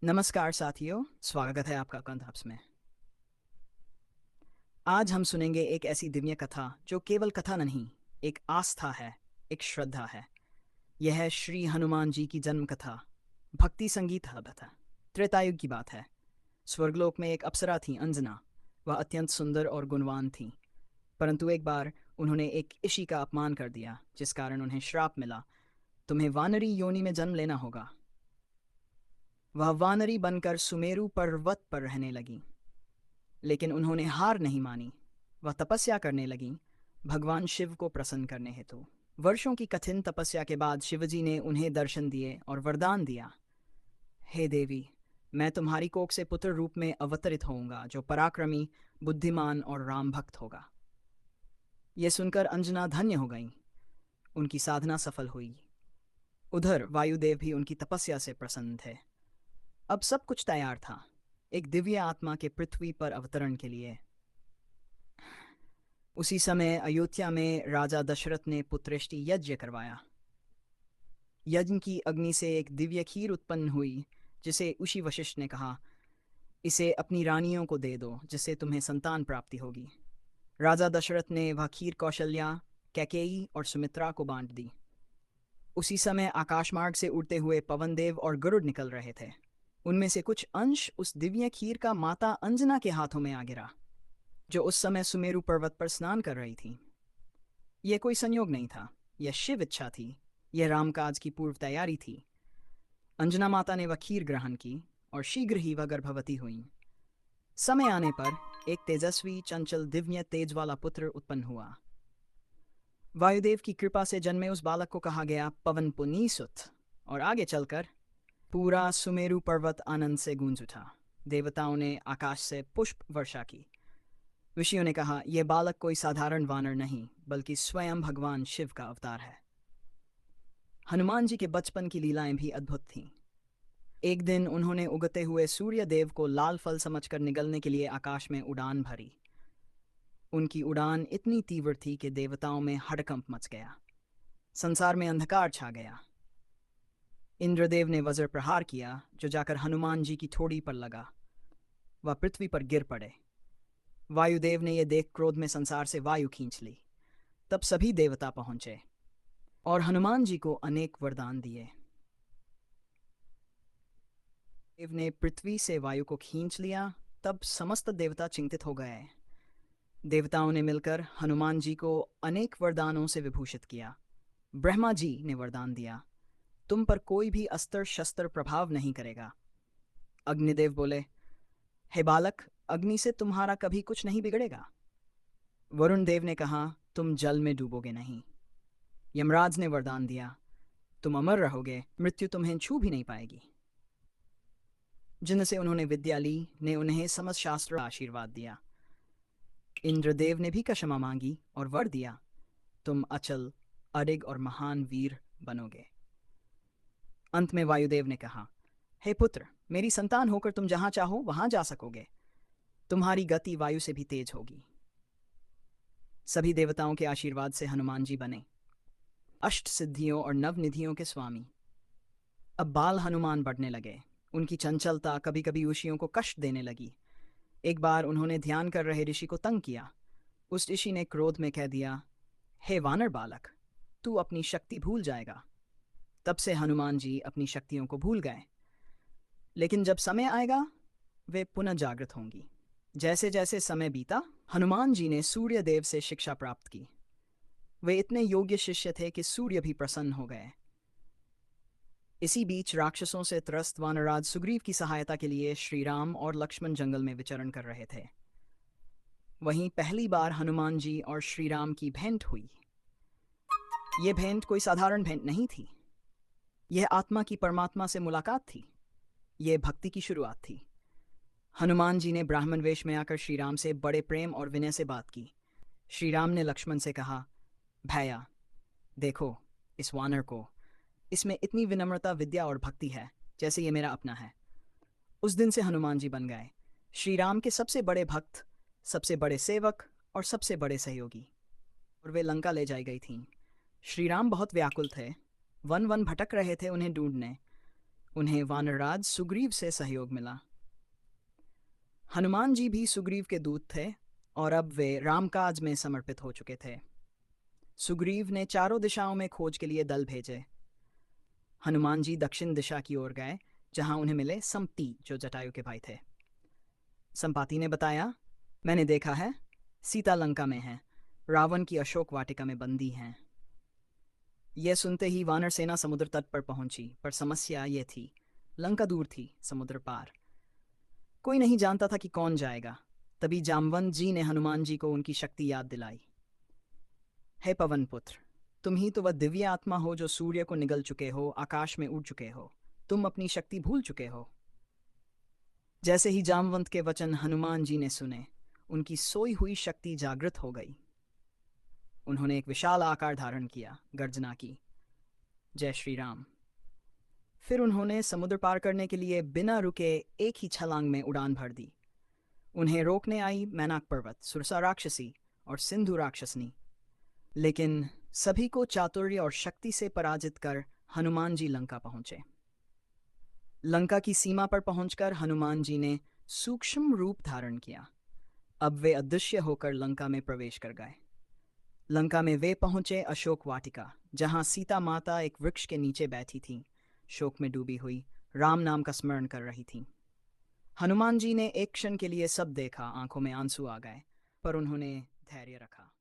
नमस्कार साथियों, स्वागत है आपका कंठहर्ष में। आज हम सुनेंगे एक ऐसी दिव्य कथा जो केवल कथा नहीं, एक आस्था है, एक श्रद्धा है। यह है श्री हनुमान जी की जन्म कथा। भक्ति संगीत है। त्रेतायुग की बात है। स्वर्गलोक में एक अप्सरा थी, अंजना। वह अत्यंत सुंदर और गुणवान थी, परंतु एक बार उन्होंने एक ऋषि का अपमान कर दिया, जिस कारण उन्हें श्राप मिला। तुम्हें वानरी योनि में जन्म लेना होगा। वह वानरी बनकर सुमेरु पर्वत पर रहने लगी, लेकिन उन्होंने हार नहीं मानी। वह तपस्या करने लगीं, भगवान शिव को प्रसन्न करने हेतु। वर्षों की कठिन तपस्या के बाद शिवजी ने उन्हें दर्शन दिए और वरदान दिया, हे देवी, मैं तुम्हारी कोख से पुत्र रूप में अवतरित होऊंगा, जो पराक्रमी, बुद्धिमान और राम भक्त होगा। ये सुनकर अंजना धन्य हो गईं। उनकी साधना सफल हुई। उधर वायुदेव भी उनकी तपस्या से प्रसन्न थे। अब सब कुछ तैयार था, एक दिव्य आत्मा के पृथ्वी पर अवतरण के लिए। उसी समय अयोध्या में राजा दशरथ ने पुत्रेष्टि यज्ञ करवाया। यज्ञ की अग्नि से एक दिव्य खीर उत्पन्न हुई, जिसे ऋषि वशिष्ठ ने कहा, इसे अपनी रानियों को दे दो, जिससे तुम्हें संतान प्राप्ति होगी। राजा दशरथ ने वह खीर कौशल्या, कैकेयी और सुमित्रा को बांट दी। उसी समय आकाशमार्ग से उड़ते हुए पवनदेव और गरुड़ निकल रहे थे। उनमें से कुछ अंश उस दिव्य खीर का माता अंजना के हाथों में आ गिरा, जो उस समय सुमेरु पर्वत पर स्नान कर रही थी। यह कोई संयोग नहीं था, यह शिव इच्छा थी, यह रामकाज की पूर्व तैयारी थी। अंजना माता ने वह खीर ग्रहण की और शीघ्र ही वह गर्भवती हुई। समय आने पर एक तेजस्वी, चंचल, दिव्य तेज वाला पुत्र उत्पन्न हुआ। वायुदेव की कृपा से जन्मे उस बालक को कहा गया पवन पुनीसुत, और आगे चलकर पूरा सुमेरु पर्वत आनंद से गूंज उठा। देवताओं ने आकाश से पुष्प वर्षा की। ऋषियों ने कहा, यह बालक कोई साधारण वानर नहीं, बल्कि स्वयं भगवान शिव का अवतार है। हनुमान जी के बचपन की लीलाएं भी अद्भुत थीं। एक दिन उन्होंने उगते हुए सूर्य देव को लाल फल समझकर निगलने के लिए आकाश में उड़ान भरी। उनकी उड़ान इतनी तीव्र थी कि देवताओं में हड़कंप मच गया। संसार में अंधकार छा गया। इंद्रदेव ने वज्र प्रहार किया, जो जाकर हनुमान जी की ठोड़ी पर लगा। वह पृथ्वी पर गिर पड़े। वायुदेव ने यह देख क्रोध में संसार से वायु खींच ली। तब सभी देवता पहुंचे और हनुमान जी को अनेक वरदान दिए। देव ने पृथ्वी से वायु को खींच लिया, तब समस्त देवता चिंतित हो गए। देवताओं ने मिलकर हनुमान जी को अनेक वरदानों से विभूषित किया। ब्रह्मा जी ने वरदान दिया, तुम पर कोई भी अस्त्र शस्त्र प्रभाव नहीं करेगा। अग्निदेव बोले, हे बालक, अग्नि से तुम्हारा कभी कुछ नहीं बिगड़ेगा। वरुण देव ने कहा, तुम जल में डूबोगे नहीं। यमराज ने वरदान दिया, तुम अमर रहोगे, मृत्यु तुम्हें छू भी नहीं पाएगी। जिनसे उन्होंने विद्या ली ने उन्हें समस्त शास्त्र का आशीर्वाद दिया। इंद्रदेव ने भी क्षमा मांगी और वर दिया, तुम अचल, अडिग और महान वीर बनोगे। अंत में वायुदेव ने कहा, हे पुत्र, मेरी संतान होकर तुम जहां चाहो वहां जा सकोगे। तुम्हारी गति वायु से भी तेज होगी। सभी देवताओं के आशीर्वाद से हनुमान जी बने अष्ट सिद्धियों और नवनिधियों के स्वामी। अब बाल हनुमान बढ़ने लगे। उनकी चंचलता कभी कभी ऋषियों को कष्ट देने लगी। एक बार उन्होंने ध्यान कर रहे ऋषि को तंग किया। उस ऋषि ने क्रोध में कह दिया, हे वानर बालक, तू अपनी शक्ति भूल जाएगा। तब से हनुमान जी अपनी शक्तियों को भूल गए, लेकिन जब समय आएगा वे पुनः जागृत होंगी। जैसे जैसे समय बीता, हनुमान जी ने सूर्य देव से शिक्षा प्राप्त की। वे इतने योग्य शिष्य थे कि सूर्य भी प्रसन्न हो गए। इसी बीच राक्षसों से त्रस्त वानराज सुग्रीव की सहायता के लिए श्री राम और लक्ष्मण जंगल में विचरण कर रहे थे। वहीं पहली बार हनुमान जी और श्री राम की भेंट हुई। ये भेंट कोई साधारण भेंट नहीं थी। यह आत्मा की परमात्मा से मुलाकात थी। यह भक्ति की शुरुआत थी। हनुमान जी ने ब्राह्मण वेश में आकर श्री राम से बड़े प्रेम और विनय से बात की। श्री राम ने लक्ष्मण से कहा, भैया, देखो इस वानर को, इसमें इतनी विनम्रता, विद्या और भक्ति है जैसे ये मेरा अपना है। उस दिन से हनुमान जी बन गए श्री राम के सबसे बड़े भक्त, सबसे बड़े सेवक और सबसे बड़े सहयोगी। और वे लंका ले जाई गई थीं। श्री राम बहुत व्याकुल थे। वन वन भटक रहे थे उन्हें ढूंढने। उन्हें वानरराज सुग्रीव से सहयोग मिला। हनुमान जी भी सुग्रीव के दूत थे और अब वे रामकाज में समर्पित हो चुके थे। सुग्रीव ने चारों दिशाओं में खोज के लिए दल भेजे। हनुमान जी दक्षिण दिशा की ओर गए, जहां उन्हें मिले संपती, जो जटायु के भाई थे। संपाति ने बताया, मैंने देखा है, सीता लंका में है, रावण की अशोक वाटिका में बंदी हैं। यह सुनते ही वानर सेना समुद्र तट पर पहुंची, पर समस्या ये थी, लंका दूर थी, समुद्र पार। कोई नहीं जानता था कि कौन जाएगा। तभी जामवंत जी ने हनुमान जी को उनकी शक्ति याद दिलाई। हे पवन पुत्र, तुम ही तो वह दिव्य आत्मा हो जो सूर्य को निगल चुके हो, आकाश में उड़ चुके हो, तुम अपनी शक्ति भूल चुके हो। जैसे ही जामवंत के वचन हनुमान जी ने सुने, उनकी सोई हुई शक्ति जागृत हो गई। उन्होंने एक विशाल आकार धारण किया, गर्जना की, जय श्री राम। फिर उन्होंने समुद्र पार करने के लिए बिना रुके एक ही छलांग में उड़ान भर दी। उन्हें रोकने आई मैनाक पर्वत, सुरसा राक्षसी और सिंधु राक्षसनी, लेकिन सभी को चातुर्य और शक्ति से पराजित कर हनुमान जी लंका पहुंचे। लंका की सीमा पर पहुंचकर हनुमान जी ने सूक्ष्म रूप धारण किया। अब वे अदृश्य होकर लंका में प्रवेश कर गए। लंका में वे पहुंचे अशोक वाटिका, जहां सीता माता एक वृक्ष के नीचे बैठी थीं, शोक में डूबी हुई, राम नाम का स्मरण कर रही थीं। हनुमान जी ने एक क्षण के लिए सब देखा, आंखों में आंसू आ गए, पर उन्होंने धैर्य रखा।